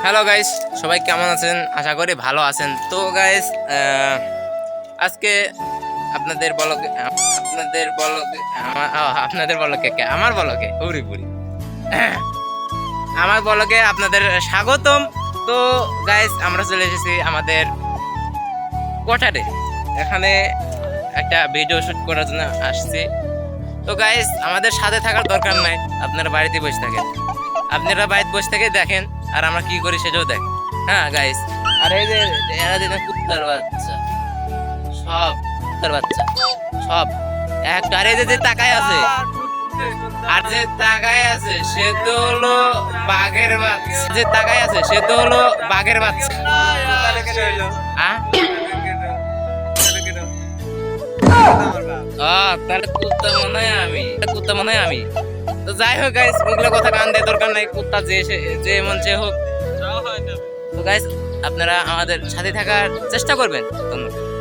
Hello guys, সবাই কেমন আছেন? আশা করি ভালো আছেন। তো গাইস, আজকে আপনাদের বলকে আমার বলকে উড়ি বুড়ি আমার বলকে আপনাদের স্বাগতম। তো গাইস, আমরা চলে এসেছি আমাদের কোয়ার্টারে। এখানে একটা ভিডিও শুট করার জন্য আসছি। তো গাইস, আমাদের সাথে থাকার দরকার নাই, আপনারা বাড়িতে বসে থাকেন। আপনারা বাড়িতে বসে থেকে দেখেন আর আমরা কি করি সেটাও দেখেন। হ্যাঁ গাইস, আর এই যে এরা দেখেন কুত্তার বাচ্চা, সব কুত্তার বাচ্চা সব একটা। আর এই যে তাকায় আছে, আর যে তাকায় আছে সে তো হলো বাঘের বাচ্চা। যে তাকায় আছে সে তো হলো বাঘের বাচ্চা। হ্যাঁ, তাহলে কুত্তা মনে হয় আমি। তো যাই হোক গাইস, ওইগুলো কথা কান দেওয়ার দরকার নাই। কুত্তা যে মন সে হোক। তো গাইস, আপনারা আমাদের সাথে থাকার চেষ্টা করবেন। ধন্যবাদ।